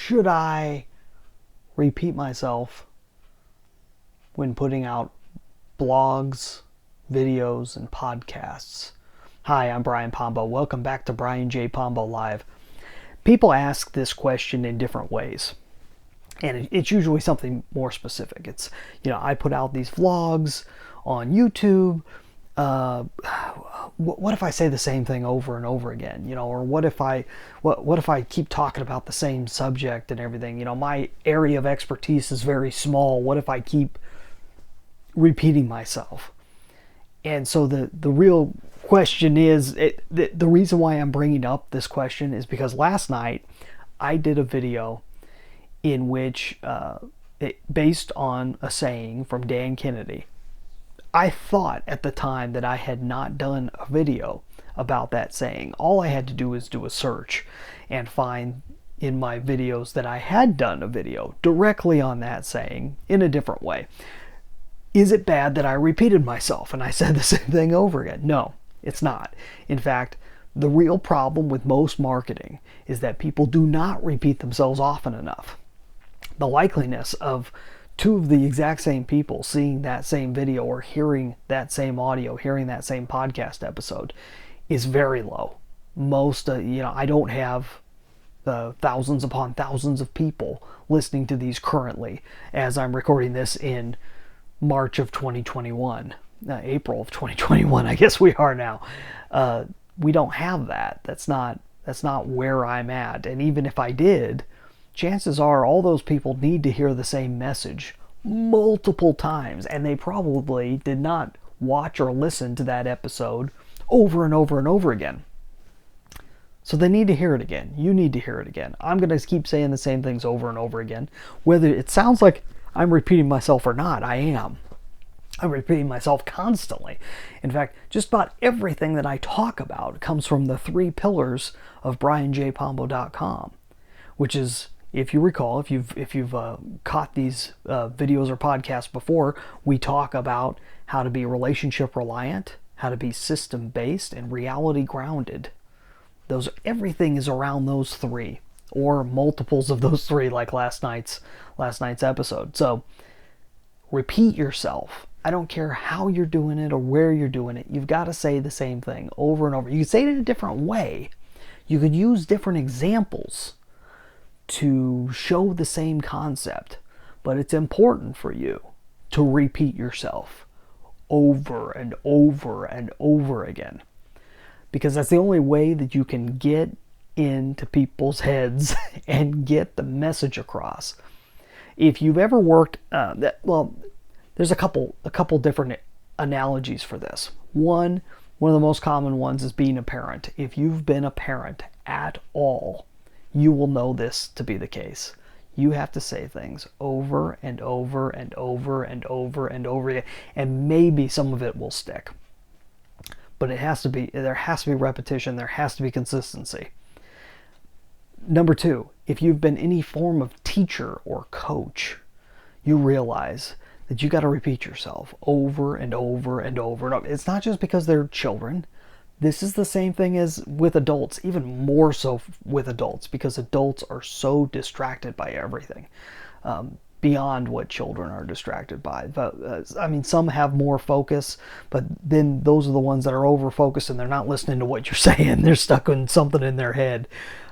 should I repeat myself when putting out blogs, videos, and podcasts? Hi, I'm Brian Pombo. Welcome back to Brian J. Pombo Live. People ask this question in different ways, and it's usually something more specific. It's, I put out these vlogs on YouTube. What if I say the same thing over and over again? Or what if I keep talking about the same subject and everything? My area of expertise is very small. What if I keep repeating myself? And so the real question is, the reason why I'm bringing up this question is because last night I did a video in which, based on a saying from Dan Kennedy. I thought at the time that I had not done a video about that saying. All I had to do was do a search and find in my videos that I had done a video directly on that saying in a different way. Is it bad that I repeated myself and I said the same thing over again? No, it's not. In fact, the real problem with most marketing is that people do not repeat themselves often enough. The likeliness of two of the exact same people seeing that same video or hearing that same audio, hearing that same podcast episode is very low. Most, I don't have thousands upon thousands of people listening to these currently as I'm recording this in March of 2021, April of 2021, I guess we are now. We don't have that. That's not where I'm at. And even if I did, chances are all those people need to hear the same message multiple times, and they probably did not watch or listen to that episode over and over and over again. So they need to hear it again. You need to hear it again. I'm going to keep saying the same things over and over again. Whether it sounds like I'm repeating myself or not, I am. I'm repeating myself constantly. In fact, just about everything that I talk about comes from the 3 pillars of brianjpombo.com, which is, if you recall, if you've caught these videos or podcasts before, we talk about how to be relationship reliant, how to be system based, and reality grounded. Everything is around those 3, or multiples of those 3, like last night's episode. So repeat yourself. I don't care how you're doing it or where you're doing it. You've got to say the same thing over and over. You can say it in a different way. You could use different examples to show the same concept, but it's important for you to repeat yourself over and over and over again, because that's the only way that you can get into people's heads and get the message across. If you've ever worked, there's a couple different analogies for this. One of the most common ones is being a parent. If you've been a parent at all, you will know this to be the case. You have to say things over and over and over and over and over again, and maybe some of it will stick. But there has to be repetition, there has to be consistency. Number 2, if you've been any form of teacher or coach, you realize that you got to repeat yourself over and over and over and over. It's not just because they're children. This is the same thing as with adults, even more so with adults, because adults are so distracted by everything, beyond what children are distracted by. But, some have more focus, but then those are the ones that are over-focused and they're not listening to what you're saying. They're stuck on something in their head.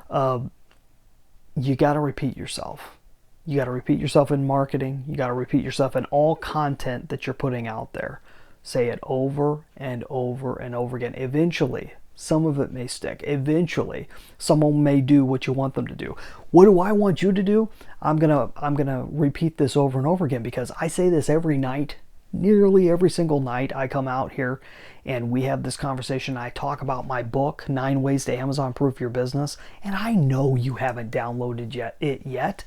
You got to repeat yourself. You got to repeat yourself in marketing. You got to repeat yourself in all content that you're putting out there. Say it over and over and over again. Eventually, some of it may stick. Eventually, someone may do what you want them to do. What do I want you to do? I'm gonna repeat this over and over again, because I say this every night. Nearly every single night I come out here and we have this conversation. I talk about my book, 9 Ways to Amazon Proof Your Business, and I know you haven't downloaded it yet.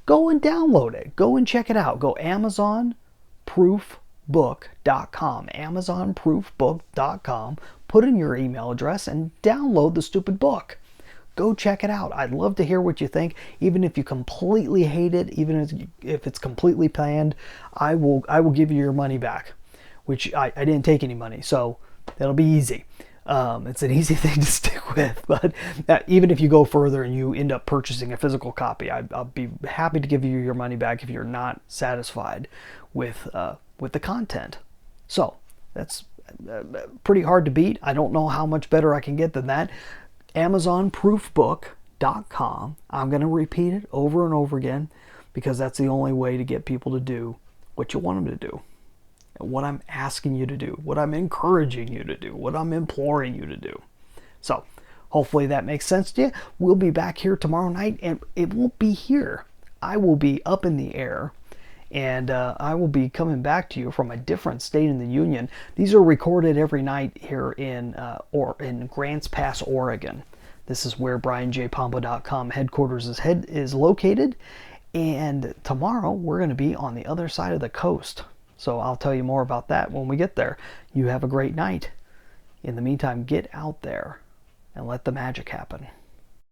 Go and download it. Go and check it out. Go AmazonProofBook.com, AmazonProofBook.com. Put in your email address and download the stupid book. Go check it out. I'd love to hear what you think. Even if you completely hate it, even if it's completely planned, I will give you your money back, which I didn't take any money, so that'll be easy. It's an easy thing to stick with, but even if you go further and you end up purchasing a physical copy, I'll be happy to give you your money back if you're not satisfied with the content. So that's pretty hard to beat. I don't know how much better I can get than that. AmazonProofBook.com. I'm going to repeat it over and over again because that's the only way to get people to do what you want them to do. What I'm asking you to do, what I'm encouraging you to do, what I'm imploring you to do. So hopefully that makes sense to you. We'll be back here tomorrow night, and it won't be here. I will be up in the air, and I will be coming back to you from a different state in the union. These are recorded every night here in Grants Pass, Oregon. This is where BrianJPombo.com headquarters is located, and tomorrow we're going to be on the other side of the coast. So I'll tell you more about that when we get there. You have a great night. In the meantime, get out there and let the magic happen.